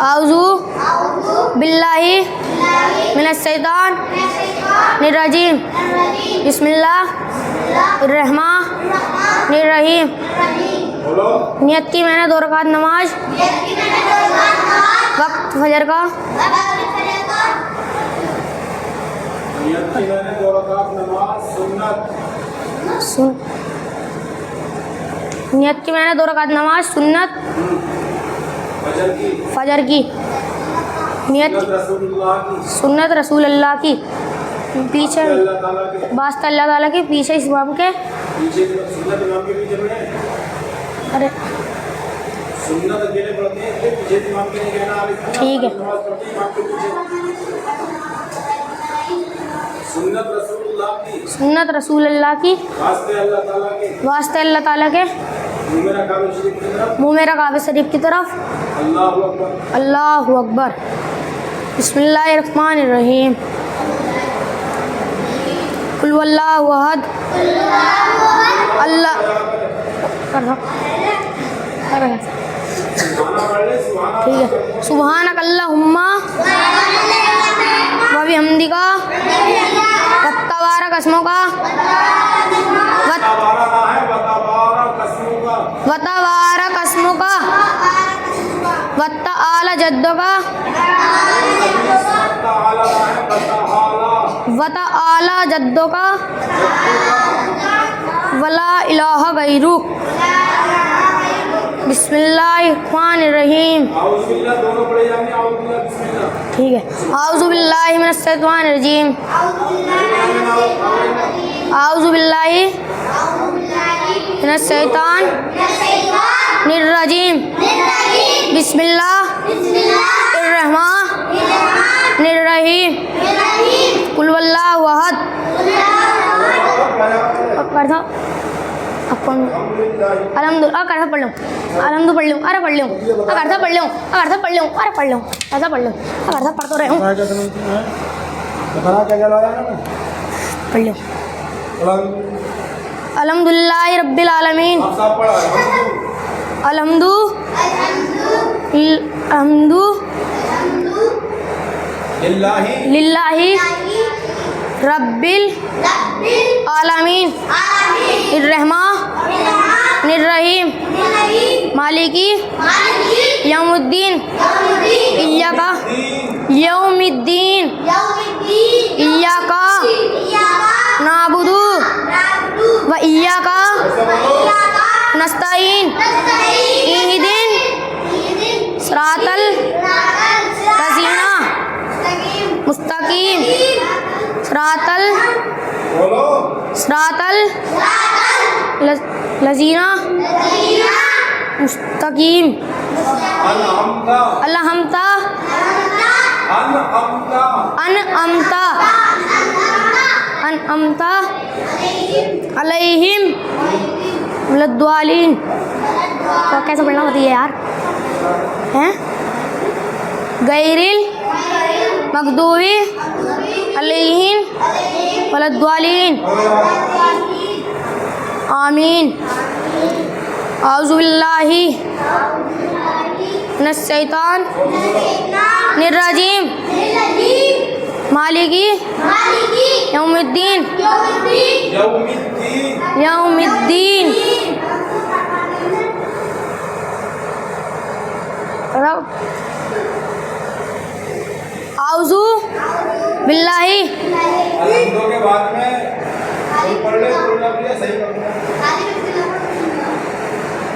आउज़ु बिल्लाहि मिनश शैतानिर्रजीम बिस्मिल्लाहिर्रहमानिर्रहीम। नियत की मैंने 2 रकात नमाज वक्त फजर का नियत की मैंने 2 रकात नमाज सुन्नत फजर की नियत सुन्नत रसूल अल्लाह की पीछे वास्ता अल्लाह ताला के पीछे इस इमाम के अरे ठीक है। सुन्नत रसूल अल्लाह की वास्ते अल्लाह ताला के मुँह मेरा काबे शरीफ की तरफ अल्लाहु अकबर। बिस्मिल्लाहिर्रहमानिर्रहीम। कुल वल्लाहु अहद अल्लाह ठीक है। सुब्हानक अल्लाहुम्मा व बिहम्दिका वतबारक अस्मुका वतबारक अस्मुका वतआला जद्दुका वतआला जद्दुका वला इलाहा गैरुक। बिस्मिल्लाहिर्रहमानिर्रहीम। ठीक है। आउज़ु बिल्लाहि मिनश शैतानिर्रजीम आउज़ु बिल्लाहि मिनश शैतानिर्रजीम बिस्मिल्लाहिर्रहमानिर्रहीम। कुल वल्लाहु अहद अलहम्दुलिल्लाह पढ़ लूँ अलहम्दु पढ़ लूँ अरे पढ़ लूँ अगर पढ़ लूँ अगर पढ़ लूँ अरे पढ़ लूँ ऐसा पढ़ लूँ अगर पढ़ तो रहे हूँ पढ़ लूँ। अल्हम्दुलिल्लाहि रब्बिल आलमीन अलहम्दु लिल्लाहि रब्बिल आलमीन इर्रहमानिर्रहीम मालिकी यौमुद्दीन इय्याका यौमिद्दीन इय्याका नाबुदु व इय्याका नस्तईन इहदिन सिरातल लज़ीना मुस्तकीम सिरातल लज़ीना मुस्तकीम अनअमता अलैहिम वलद्दालीन। तो कैसे पढ़ना होती है यार हैं? गैरिल मग़दूबी अलैहिम वलद्दालीन आमीन। आउज़ु बिल्लाहि मिनश शैतानिर्रजीम मालिकी यौमिद्दीन आउज़ु बिल्लाहि के बाद में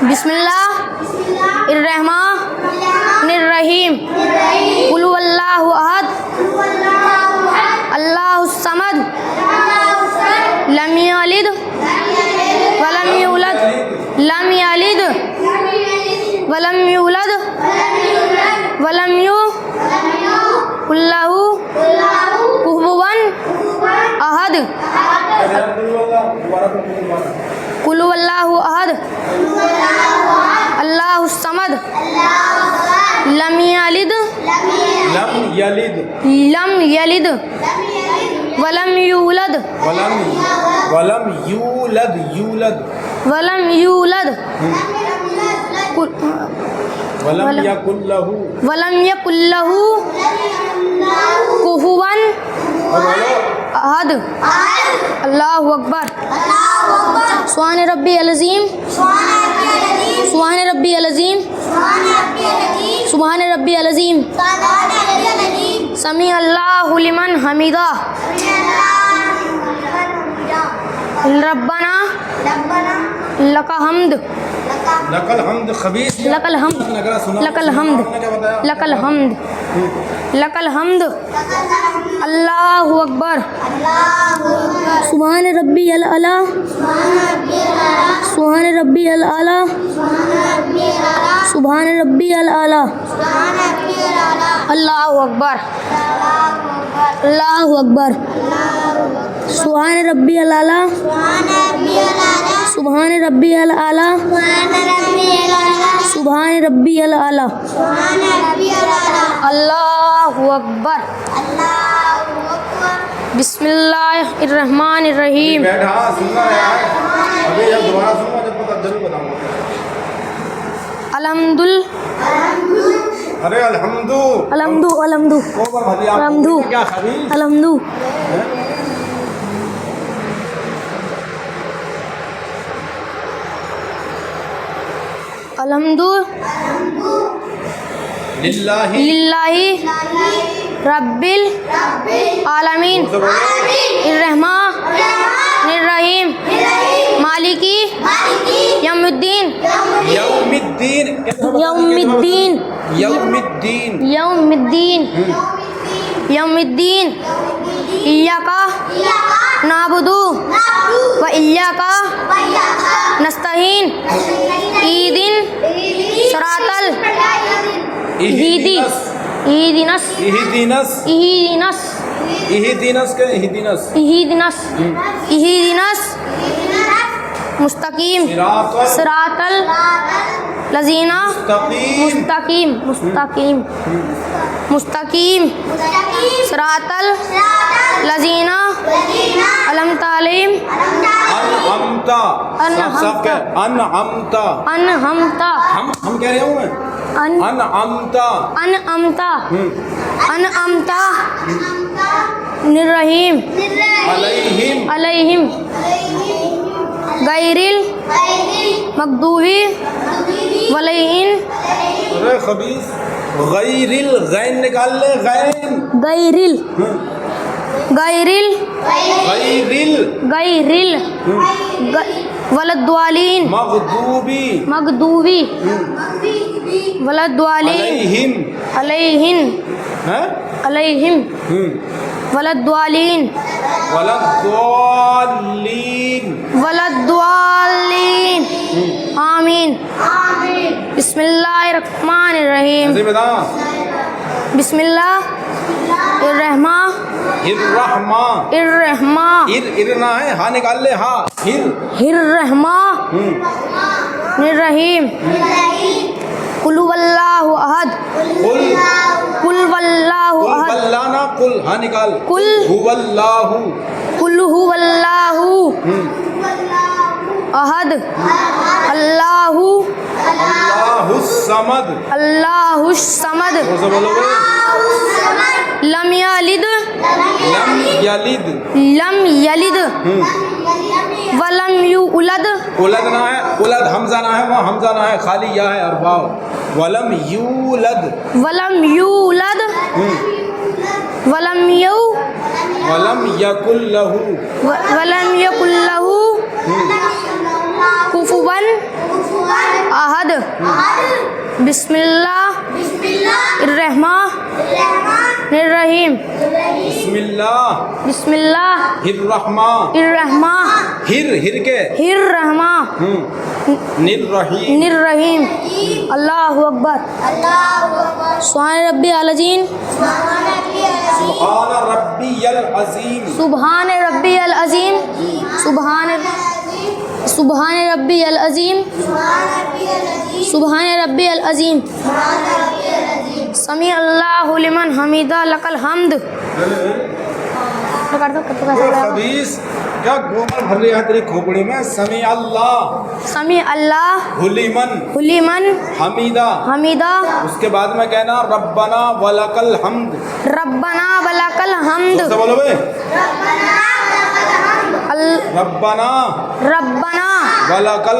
बिस्मिल्लाहिर्रहमानिर्रहीम। कुल वल्लाहु अहद अल्लाहुस समद लम यलिद वलम यूलद वलम युकुल लहू कुफुवन अहद। कुल वल्लाहु अहद अल्लाहुस समद लम यलिद वलम यूलद वलम यकुल्लहु वलम यकुल्लहु कुफुवन और बोलो अहद। अल्लाहु अकबर। सुभान रब्बी अज़ीम, सुभान रब्बी अज़ीम, सुभान रब्बी अज़ीम। समी अल्लाहु लिमन हमीदा। रब्बना लका हम्द, लकल हम्द खबीस लकल हम्द, लकल हम्द, लकल हम्द, लकल हम्द। अल्लाहु अकबर। सुभान रब्बी अल आला, सुभान रब्बी अल आला, सुभान रब्बी अल आला। अल्लाहु अकबर, अल्लाहु अकबर। सुभान रब्बी अल आला, सुभान रब्बी अल आला, सुभान रब्बी अल आला। अल्लाहु अकबर। बिस्मिल्लाहिर्रहमानिर्रहीम। बैठा सुनना है अभी जब दोबारा सुनूंगा जब पता जरूर बताऊंगा। अलहम्दुल अरे अलहम्दु अलहम्दु अलहम्दु को बार भली आप अलहम्दु क्या खबीस अलहम्दु। अलहम्दु लिल्लाहि लिल्लाहि रब्बिल आलमीन इर्रहमानिर्रहीम मालिकी यौमिद्दीन यौमिद्दीन यौमिद्दीन यौमिद्दीन यौमिद्दीन यौमिद्दीन। इय्याका नाबुदु व इय्याका नस्तईन। ईदिन सरातल इहदिनस इहदिनस इहदिनस इहदिनस के इहदिनस इहदिनस इहदिनस मुस्तकीम सिरातल लजीना मुस्तकीम मुस्तकीम मुस्तकीम सिरातल लजीना अलम तालीम अनअमता सबके अनअमता अनहमता हम कह रहे हूँ मैं अनअमता अनअमता अनअमता निर्रहीम अलैहिम अलैहिम गैरिल मगदूबी वलैहिन। अरे खबीस गैरिल गैन निकाल ले गैन गैरिल गैरिल गैरिल गैरिल वलद्वालीन मगदूबी मगदूबी वलद्वालीन अलैहिम अलैहिन हैं अलैहिम वलद्वालीन वलद्वालीन वलद्वालीन। आमीन। बिस्मिल्लाहिर्रहमानिर्रहीम। ऐसे बता बिस्मिल्लाहिर्रहमा इर्रहमा इरना है हाँ निकाल ले हाँ हिर्रहमा निर्रहीम। कुल वल्लाहु अहद कुल वल्लाहु अहद बल्लाना कुल हाँ निकाल कुल हुवल्लाहु कुल हुवल्लाहु अहद अल्लाहु अल्लाहुस समद अल्लाहुस समद और से बोलोगे लम यलिद लम यलिद वलम यूलद उलद ना है उलद हमजा ना है वहाँ हमजा ना है खाली या है और वाव वलम यूलद वलम यूलद वलम यू वलम यकुल लहू वलम यकुल लहू कुफुवन अहद। बिस्मिल्लाहिर्रहमानिर्रहीम। बिस्मिल्लाहिर्रहमा हिर के हिर्रहमा निर्रहीम। अल्लाहु अकबर। सुभान रब्बियल अज़ीम सुभान रब्बियल अज़ीम सुभान रब्बियल अज़ीम सुभान रब्बियल अज़ीम सुभान रब्बियल अज़ीम। समी अल्लाहु लिमन हमीदा लकल हम्द। खबीस क्या गोबर भर लिया है तेरी खोपड़ी में। समी अल्लाह हुलीमन हमीदा। उसके बाद में कहना रब्बना वलकल हमद। तो बोलो बे रब्बना वलकल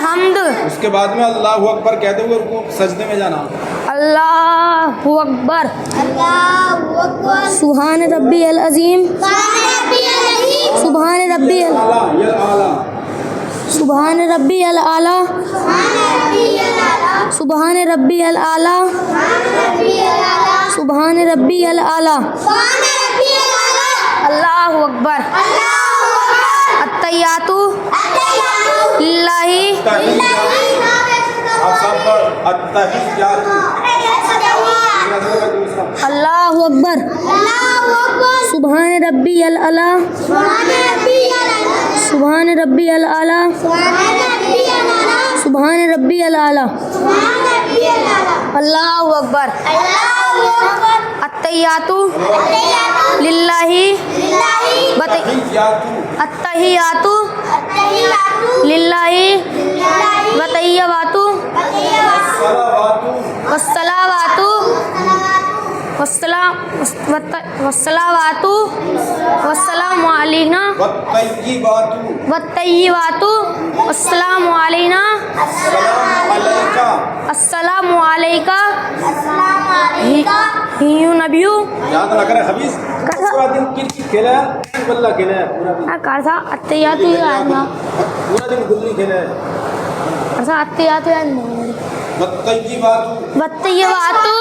हमद। उसके बाद में अल्लाहु अकबर कहते हुए रुकू सजदे में जाना। अल्लाहु अकबर सुभान रब्बियल अज़ीम सुभान रब्बियल आला सुभान रब्बियल आला सुभान रब्बियल आला। अल्लाहु अकबर। अत्तहियातु लिल्लाहि अल्लाहु अकबर। सुभान रब्बियल आला सुभान रब्बियल आला सुभान रब्बियल आला। अल्लाहु अकबर। अत्तहियातु लिल्लाहि अत्तहियातु लिल्लाहि वतय्यबातु वस्सलावातु वस्सलामु अलैना वत्तय्यिबातु अस्सलामु अलैना अस्सलामु अलैका हियु नबियु। याद लग रहा है हबीज पूरा दिन क्रिकेट खेला है, बल्ला खेला है पूरा दिन। कैसा अत्तहियातु याद ना पूरा दिन गुल्ली खेला है। कैसा अत्तहियातु याद नहीं। वत्तय्यिबातु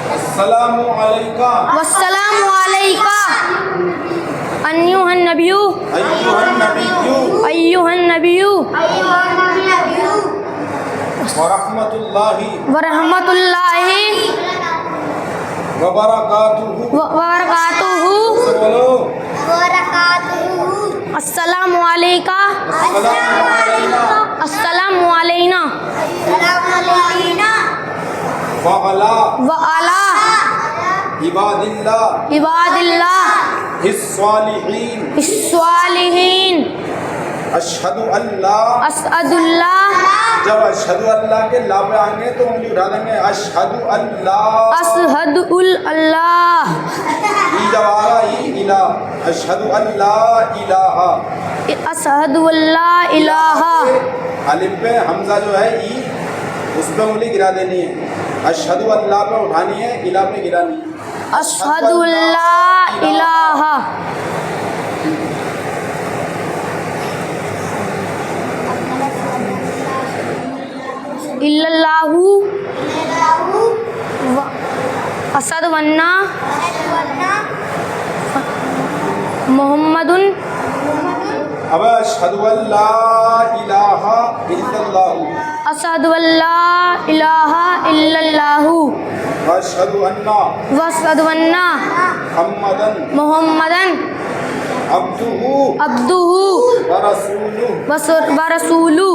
अस्सलामु अलैका वस्सलामु अलैका अय्युहन नबियु वरहमतुल्लाहि वबरकातुहु। अस्सलामु अलैका अस्सलामु अलैना व अला इबादिल्लाह इस्सालिहीन। अशहदु अल्लाह जब अशहदु अल्लाह के ला पे आएंगे तो उंगली उठा देंगे। अशहदु अल्लाह ई जब आएगा ई इला अशहदु अल्लाह इलाहा। अलिफ पे हमजा जो है ई उस पे उंगली गिरा देनी है। अशहदु अल्लाह पे उठानी है, इला पे गिरानी है। अशहदु अल्ला इलाहा इल्लल्लाहु असद वन्ना मोहम्मदुन। अब अशहदु अल्ला इलाहा इल्लल्लाहु अशहदु अल्ला इलाहा इल्लल्लाहु वअशहदु अन्ना मुहम्मदन अब्दुहु व रसूलुहु।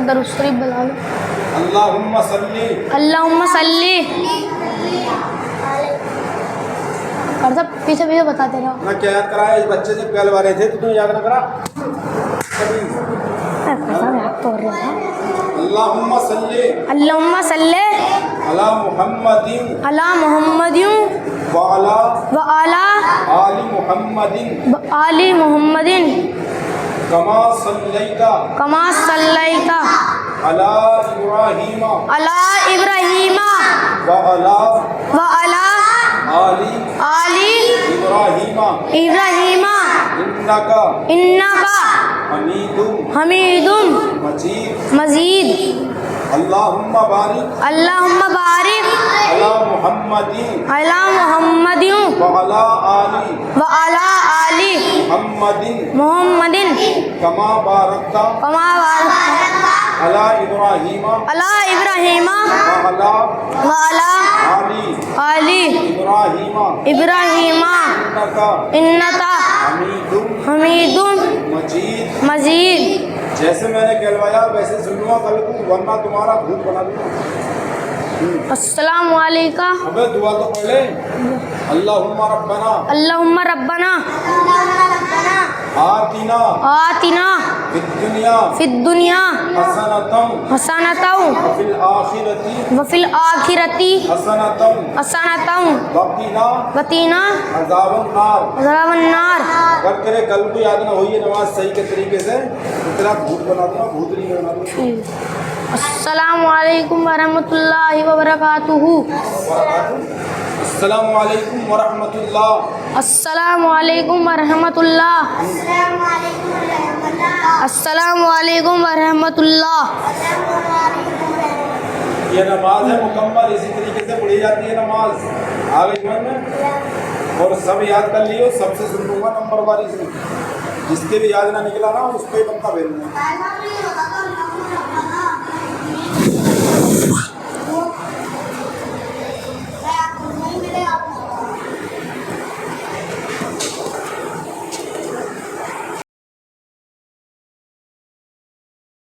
दरूद शरीफ बुला लो। अल्लाहुम्मा सल्ली पीछे बताते रहो। मैं क्या याद कराया इस बच्चे से पहले वाले थे तो तुम याद ना करा। अल्लाहुम्मा सल्ली अला मुहम्मदिन व अला आली मुहम्मदिन कमा सल्लैता अला इब्राहीमा व अला आली इब्राहीमा इन्नका हमीदुम मजीद। अल्लाहुम्मा बारिक अला मुहम्मदिन व अला आली मुहम्मदिन कमा बारकता अला इब्राहीमा व अला आली इब्राहीमा इन्नका हमीदुम मजीद। जैसे मैंने कहलवाया वैसे सुन लूँगा कल को, वरना तुम्हारा भूत बना दूँगा। अस्सलामु अलैका अबे दुआ तो पढ़ ले। अल्लाहुम्मा रब्बना अल्लाहुम्मा रब्बना आतिना आतिना फिद्दुनिया फिद दुनिया हसनतम हसनतौ वफिल आखिरती वफिल आखिरती हसनतम हसनतौ वकीना वतीना अज़ाबन नार। अज़ाबन नार। अगर तेरे कल को याद ना हो ये नमाज सही के तरीके से तो तेरा भूत बना दूंगा, भूतनी बना दूंगा। अस्सलामु अलैकुम वरहमतुल्लाहि वबरकातुहू। अस्सलामु अलैकुम वरहमतुल्लाह। अस्सलामु अलैकुम वरहमतुल्लाह। अस्सलामु अलैकुम वरहमतुल्लाह। ये नमाज है मुकम्मल, इसी तरीके से पढ़ी जाती है नमाज। आ गई मन में? और सब याद कर लियो, सबसे सुन लूँगा नंबर वारी से। जिसके भी याद ना निकला ना उस पर ही पक्का भेजना।